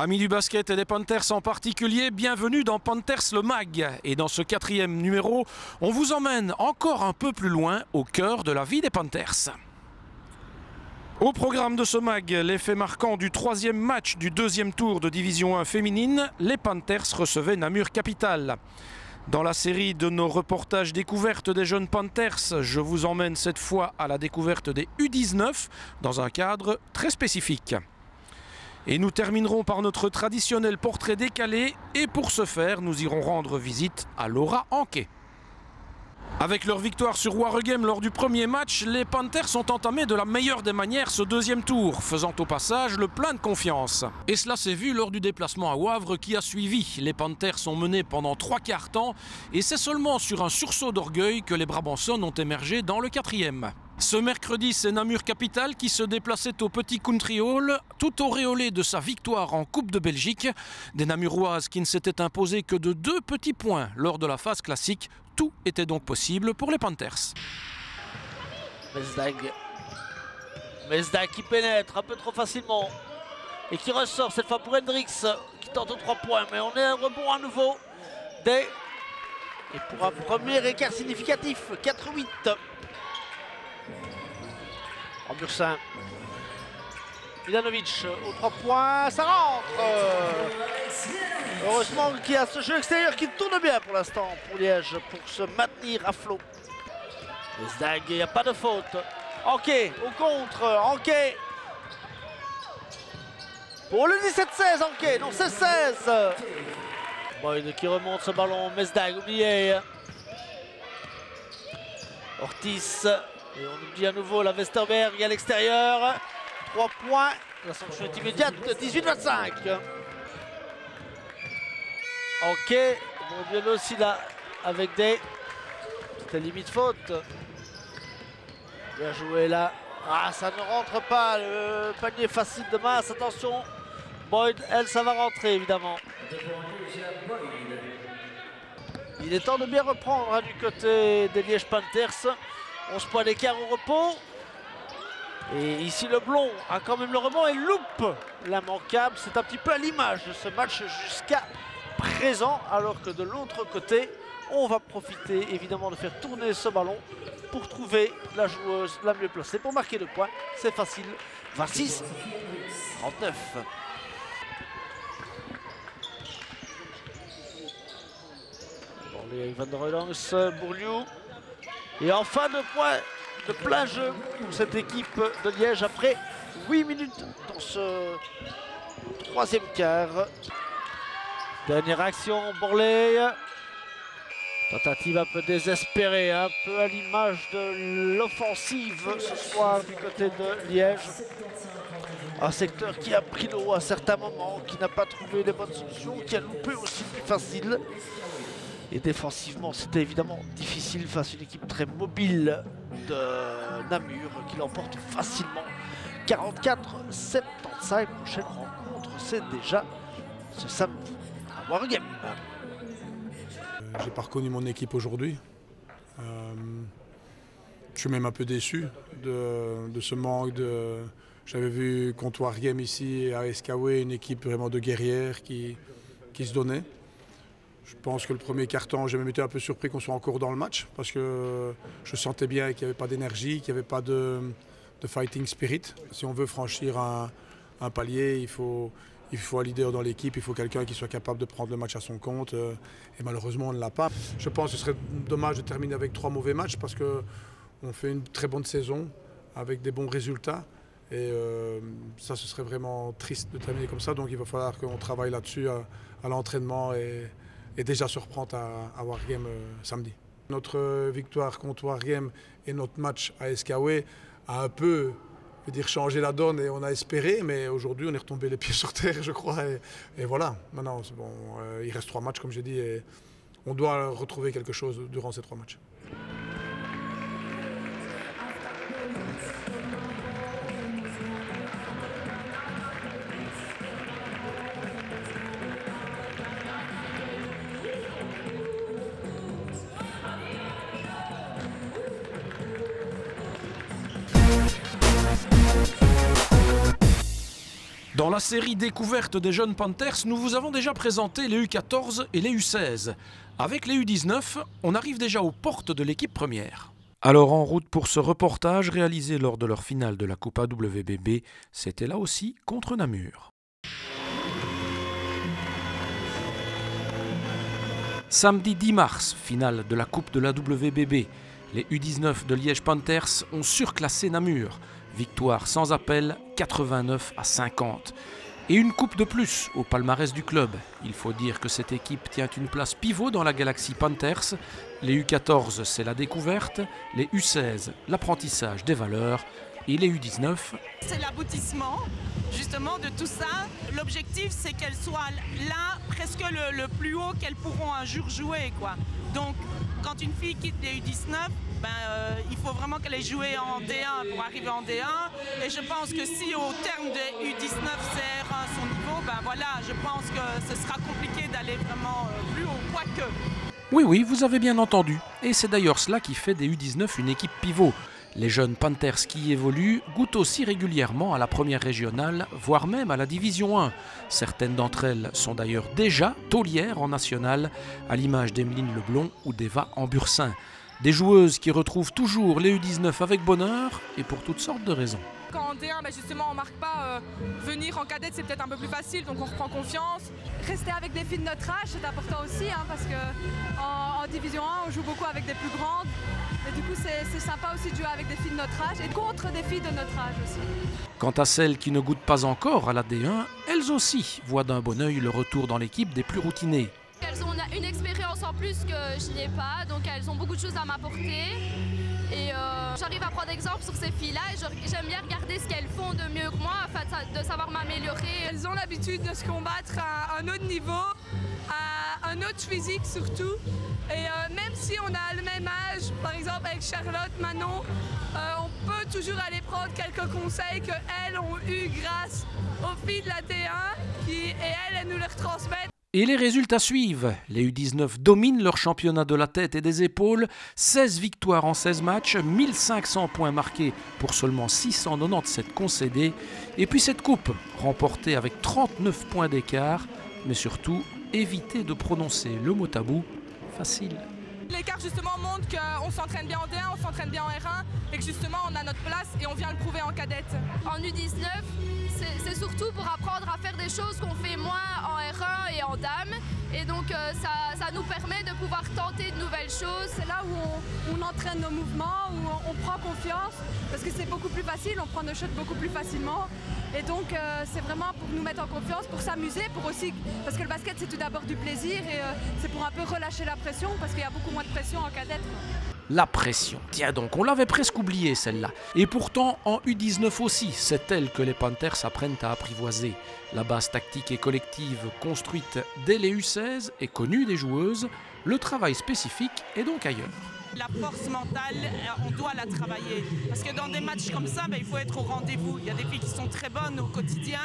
Amis du basket et des Panthers en particulier, bienvenue dans Panthers le Mag. Et dans ce 4e numéro, on vous emmène encore un peu plus loin au cœur de la vie des Panthers. Au programme de ce mag, l'effet marquant du 3e match du 2e tour de Division 1 féminine, les Panthers recevaient Namur Capital. Dans la série de nos reportages découvertes des jeunes Panthers, je vous emmène cette fois à la découverte des U19 dans un cadre très spécifique. Et nous terminerons par notre traditionnel portrait décalé et pour ce faire, nous irons rendre visite à Laura Anquet. Avec leur victoire sur Waregem lors du premier match, les Panthers ont entamé de la meilleure des manières ce 2e tour, faisant au passage le plein de confiance. Et cela s'est vu lors du déplacement à Wavre qui a suivi. Les Panthers sont menés pendant 3/4 temps et c'est seulement sur un sursaut d'orgueil que les Brabançonnes ont émergé dans le 4e. Ce mercredi, c'est Namur Capital qui se déplaçait au Petit Country Hall, tout auréolé de sa victoire en Coupe de Belgique. Des Namuroises qui ne s'étaient imposées que de 2 petits points lors de la phase classique. Tout était donc possible pour les Panthers. Mesdag qui pénètre un peu trop facilement et qui ressort cette fois pour Hendrix qui tente aux 3 points, mais on est un rebond à nouveau. Et pour un premier écart significatif, 4-8. En Bursin, Milanovic aux 3 points, ça rentre. Heureusement qu'il y a ce jeu extérieur qui tourne bien pour l'instant pour Liège pour se maintenir à flot. Mesdag, il n'y a pas de faute. Anquet au contre, Anquet. Pour le 17-16, Anquet, non c'est 16. Boyd qui remonte ce ballon, Mesdag oublié. Ortiz. Et on oublie à nouveau la Westerberg à l'extérieur. 3 points. La sanction est immédiate. 18-25. Ok. Bon duel aussi là avec des. C'était limite faute. Bien joué là. Ah, ça ne rentre pas. Le panier facile de masse. Attention. Boyd, elle, ça va rentrer évidemment. Il est temps de bien reprendre hein, du côté des Liège Panthers. 11 points d'écart au repos. Et ici le blond a quand même le rebond et loupe l'immanquable. C'est un petit peu à l'image de ce match jusqu'à présent. Alors que de l'autre côté, on va profiter évidemment de faire tourner ce ballon pour trouver la joueuse la mieux placée pour marquer 2 points. C'est facile. 26-39. Bon, les Van der Roylance, Bourliou. Et en fin de point de plein jeu pour cette équipe de Liège après 8 minutes dans ce 3e quart. Dernière action, Borley. Tentative un peu désespérée, un peu à l'image de l'offensive ce soir du côté de Liège. Un secteur qui a pris l'eau à certains moments, qui n'a pas trouvé les bonnes solutions, qui a loupé aussi plus facile. Et défensivement, c'était évidemment difficile face à une équipe très mobile de Namur qui l'emporte facilement. 44-75, prochaine rencontre, c'est déjà ce samedi à Waregem. J'ai pas reconnu mon équipe aujourd'hui. Je suis même un peu déçu de ce manque de... J'avais vu contre Waregem ici à SKW une équipe vraiment de guerrières qui se donnait. Je pense que le premier quart-temps, j'ai même été un peu surpris qu'on soit encore dans le match parce que je sentais bien qu'il n'y avait pas d'énergie, qu'il n'y avait pas de fighting spirit. Si on veut franchir un palier, il faut un leader dans l'équipe, il faut quelqu'un qui soit capable de prendre le match à son compte et malheureusement on ne l'a pas. Je pense que ce serait dommage de terminer avec 3 mauvais matchs parce qu'on fait une très bonne saison avec des bons résultats. Et ça, ce serait vraiment triste de terminer comme ça. Donc il va falloir qu'on travaille là-dessus à l'entraînement et déjà se reprendre à Waregem samedi. Notre victoire contre Waregem et notre match à SKW a un peu changé la donne et on a espéré, mais aujourd'hui on est retombé les pieds sur terre, je crois. Et voilà, maintenant c'est bon, il reste 3 matchs comme j'ai dit et on doit retrouver quelque chose durant ces 3 matchs. Dans la série découverte des jeunes Panthers, nous vous avons déjà présenté les U14 et les U16. Avec les U19, on arrive déjà aux portes de l'équipe première. Alors en route pour ce reportage réalisé lors de leur finale de la Coupe AWBB, c'était là aussi contre Namur. Samedi 10 mars, finale de la Coupe de la WBB. Les U19 de Liège Panthers ont surclassé Namur. Victoire sans appel, 89-50. Et une coupe de plus au palmarès du club. Il faut dire que cette équipe tient une place pivot dans la galaxie Panthers. Les U14, c'est la découverte. Les U16, l'apprentissage des valeurs. Et les U19, c'est l'aboutissement justement de tout ça. L'objectif, c'est qu'elles soient là, presque le plus haut qu'elles pourront un jour jouer, quoi. Donc, quand une fille quitte les U19, il faut vraiment qu'elle ait joué en D1 pour arriver en D1. Et je pense que si au terme des U19 CR1 son niveau, voilà, je pense que ce sera compliqué d'aller vraiment plus haut, quoique. Oui, vous avez bien entendu. Et c'est d'ailleurs cela qui fait des U19 une équipe pivot. Les jeunes Panthers qui y évoluent goûtent aussi régulièrement à la première régionale, voire même à la division 1. Certaines d'entre elles sont d'ailleurs déjà taulières en national, à l'image d'Emeline Leblond ou d'Eva Ambursin. Des joueuses qui retrouvent toujours les U19 avec bonheur et pour toutes sortes de raisons. Quand en D1, justement, on ne marque pas, venir en cadette, c'est peut-être un peu plus facile, donc on reprend confiance. Rester avec des filles de notre âge, c'est important aussi, parce qu'en Division 1, on joue beaucoup avec des plus grandes. Et du coup, c'est sympa aussi de jouer avec des filles de notre âge et contre des filles de notre âge aussi. Quant à celles qui ne goûtent pas encore à la D1, elles aussi voient d'un bon œil le retour dans l'équipe des plus routinées. Elles ont une expérience en plus que je n'ai pas, donc elles ont beaucoup de choses à m'apporter. Et j'arrive à prendre exemple sur ces filles-là et j'aime bien regarder ce qu'elles font de mieux que moi afin de savoir m'améliorer. Elles ont l'habitude de se combattre à un autre niveau, à un autre physique surtout. Et même si on a le même âge, par exemple avec Charlotte, Manon, on peut toujours aller prendre quelques conseils qu'elles ont eu grâce aux filles de la D1 et elles nous les retransmettent. Et les résultats suivent. Les U19 dominent leur championnat de la tête et des épaules. 16 victoires en 16 matchs, 1500 points marqués pour seulement 697 concédés. Et puis cette coupe, remportée avec 39 points d'écart, mais surtout, évitez de prononcer le mot tabou, facile. L'écart justement montre qu'on s'entraîne bien en D1, on s'entraîne bien en R1 et que justement on a notre place et on vient le prouver en cadette. En U19, c'est surtout pour apprendre à faire des choses qu'on fait moins en R1 et en dame. Et donc ça nous permet de pouvoir tenter de nouvelles choses. C'est là où on entraîne nos mouvements, où on prend confiance, parce que c'est beaucoup plus facile, on prend nos shots beaucoup plus facilement. Et donc c'est vraiment pour nous mettre en confiance, pour s'amuser, pour aussi, parce que le basket c'est tout d'abord du plaisir et c'est pour un peu relâcher la pression, parce qu'il y a beaucoup moins de pression en cadette. La pression, tiens donc, on l'avait presque oubliée celle-là. Et pourtant, en U19 aussi, c'est elle que les Panthers apprennent à apprivoiser. La base tactique et collective construite dès les U16 est connue des joueuses. Le travail spécifique est donc ailleurs. La force mentale, on doit la travailler. Parce que dans des matchs comme ça, il faut être au rendez-vous. Il y a des filles qui sont très bonnes au quotidien,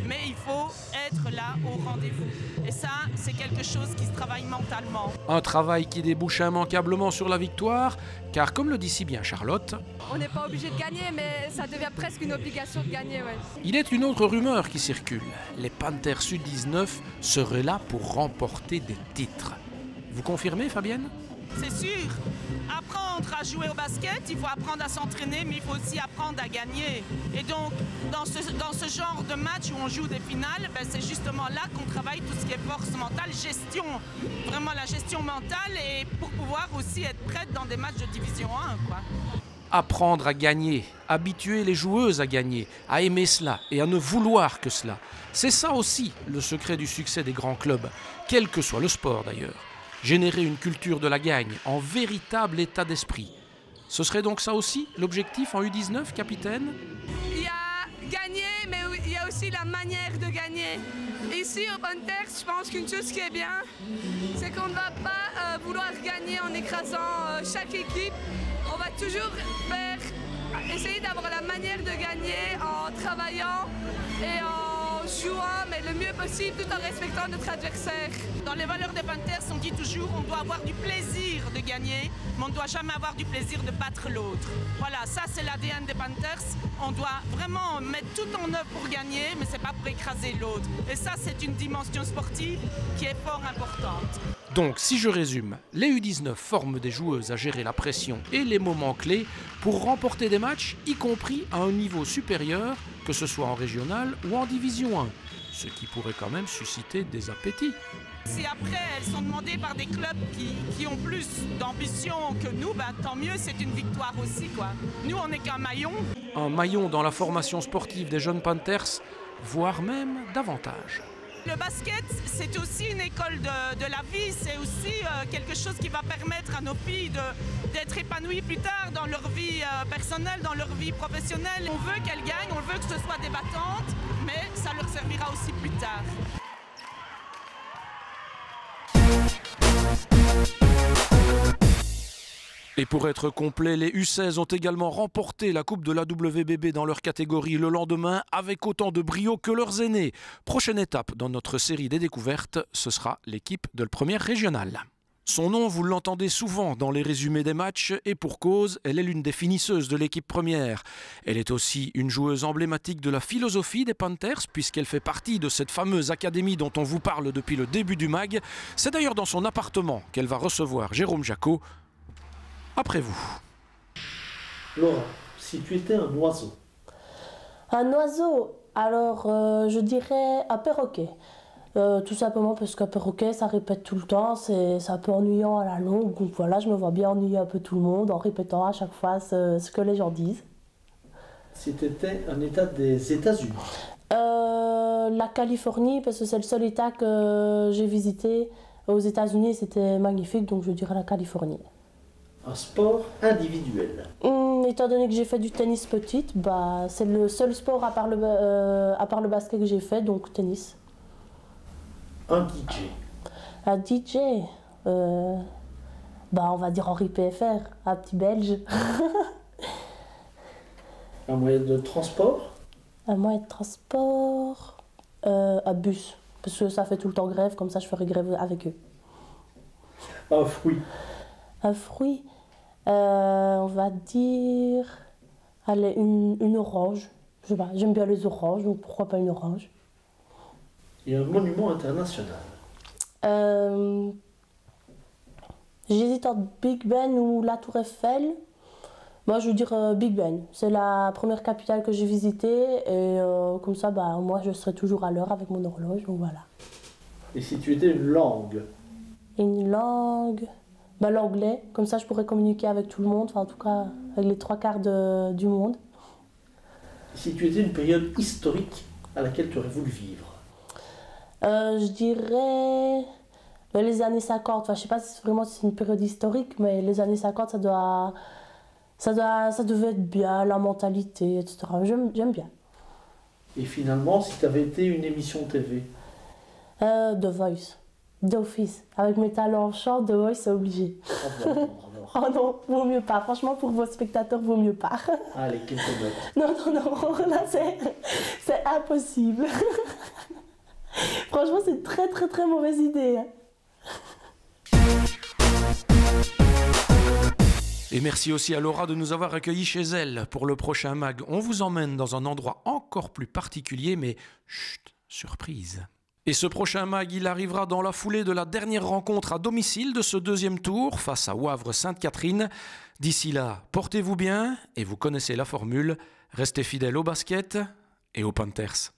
mais il faut être là au rendez-vous. Et ça, c'est quelque chose qui se travaille mentalement. Un travail qui débouche immanquablement sur la victoire, car comme le dit si bien Charlotte, on n'est pas obligé de gagner, mais ça devient presque une obligation de gagner. Ouais. Il est une autre rumeur qui circule. Les Panthers U19 seraient là pour remporter des titres. Vous confirmez, Fabienne ? C'est sûr. Apprendre à jouer au basket, il faut apprendre à s'entraîner, mais il faut aussi apprendre à gagner. Et donc, dans ce genre de match où on joue des finales, c'est justement là qu'on travaille tout ce qui est force mentale, gestion, vraiment la gestion mentale, et pour pouvoir aussi être prête dans des matchs de division 1, quoi. Apprendre à gagner, habituer les joueuses à gagner, à aimer cela et à ne vouloir que cela. C'est ça aussi le secret du succès des grands clubs, quel que soit le sport d'ailleurs. Générer une culture de la gagne en véritable état d'esprit. Ce serait donc ça aussi l'objectif en U19, capitaine ? Il y a gagner, mais il y a aussi la manière de gagner. Ici au Panthers, je pense qu'une chose qui est bien, c'est qu'on ne va pas vouloir gagner en écrasant chaque équipe. On va toujours essayer d'avoir la manière de gagner en travaillant et en en jouant mais le mieux possible tout en respectant notre adversaire. Dans les valeurs des Panthers, on dit toujours on doit avoir du plaisir de gagner, mais on ne doit jamais avoir du plaisir de battre l'autre. Voilà, ça c'est l'ADN des Panthers. On doit vraiment mettre tout en œuvre pour gagner, mais c'est pas pour écraser l'autre. Et ça, c'est une dimension sportive qui est fort importante. Donc, si je résume, les U19 forment des joueuses à gérer la pression et les moments clés pour remporter des matchs, y compris à un niveau supérieur, que ce soit en régional ou en division 1, ce qui pourrait quand même susciter des appétits. Si après elles sont demandées par des clubs qui ont plus d'ambition que nous, ben, tant mieux, c'est une victoire aussi, quoi. Nous, on n'est qu'un maillon. Un maillon dans la formation sportive des jeunes Panthers, voire même davantage. Le basket, c'est aussi une école de la vie, c'est aussi quelque chose qui va permettre à nos filles d'être épanouies plus tard dans leur vie personnelle, dans leur vie professionnelle. On veut qu'elles gagnent, on veut que ce soit des battantes, mais ça leur servira aussi plus tard. Et pour être complet, les U16 ont également remporté la Coupe de la WBB dans leur catégorie le lendemain avec autant de brio que leurs aînés. Prochaine étape dans notre série des découvertes, ce sera l'équipe de la première régionale. Son nom, vous l'entendez souvent dans les résumés des matchs et pour cause, elle est l'une des finisseuses de l'équipe première. Elle est aussi une joueuse emblématique de la philosophie des Panthers puisqu'elle fait partie de cette fameuse académie dont on vous parle depuis le début du MAG. C'est d'ailleurs dans son appartement qu'elle va recevoir Jérôme Jacot. Après vous. Laura, si tu étais un oiseau. Un oiseau, alors je dirais un perroquet. Tout simplement parce qu'un perroquet, ça répète tout le temps, c'est un peu ennuyant à la longue. Donc voilà, je me vois bien ennuyer un peu tout le monde en répétant à chaque fois ce que les gens disent. Si tu étais un état des États-Unis. La Californie, parce que c'est le seul état que j'ai visité aux États-Unis, c'était magnifique, donc je dirais la Californie. Un sport individuel. Étant donné que j'ai fait du tennis petite, bah, c'est le seul sport à part le basket que j'ai fait, donc tennis. Un DJ. Un DJ bah, on va dire Henri PFR, un petit belge. Un moyen de transport. Un moyen de transport, un bus, parce que ça fait tout le temps grève, comme ça je ferai grève avec eux. Un fruit. Un fruit, on va dire, allez, une orange. Je sais pas, j'aime bien les oranges, donc pourquoi pas une orange. Et un monument international. J'hésite entre Big Ben ou la Tour Eiffel. Moi, je veux dire Big Ben. C'est la première capitale que j'ai visitée et comme ça, bah, moi, je serai toujours à l'heure avec mon horloge, donc voilà. Et si tu étais une langue? Une langue, bah, l'anglais. Comme ça, je pourrais communiquer avec tout le monde, enfin, en tout cas, avec les 3/4 du monde. Et si tu étais une période historique à laquelle tu aurais voulu vivre? Je dirais les années 50. Enfin, je sais pas si vraiment c'est une période historique, mais les années 50, ça devait être bien, la mentalité, etc. J'aime bien. Et finalement, si tu avais été une émission TV? The Voice, d'office. Avec mes talents en chant, The Voice, c'est obligé. Oh non, vaut mieux pas. Franchement, pour vos spectateurs, vaut mieux pas. Allez, quelques notes. Non, là, c'est impossible. Franchement, c'est une très mauvaise idée. Et merci aussi à Laura de nous avoir accueillis chez elle. Pour le prochain MAG, on vous emmène dans un endroit encore plus particulier, mais chut, surprise. Et ce prochain MAG, il arrivera dans la foulée de la dernière rencontre à domicile de ce deuxième tour face à Wavre-Sainte-Catherine. D'ici là, portez-vous bien et vous connaissez la formule. Restez fidèles au basket et aux Panthers.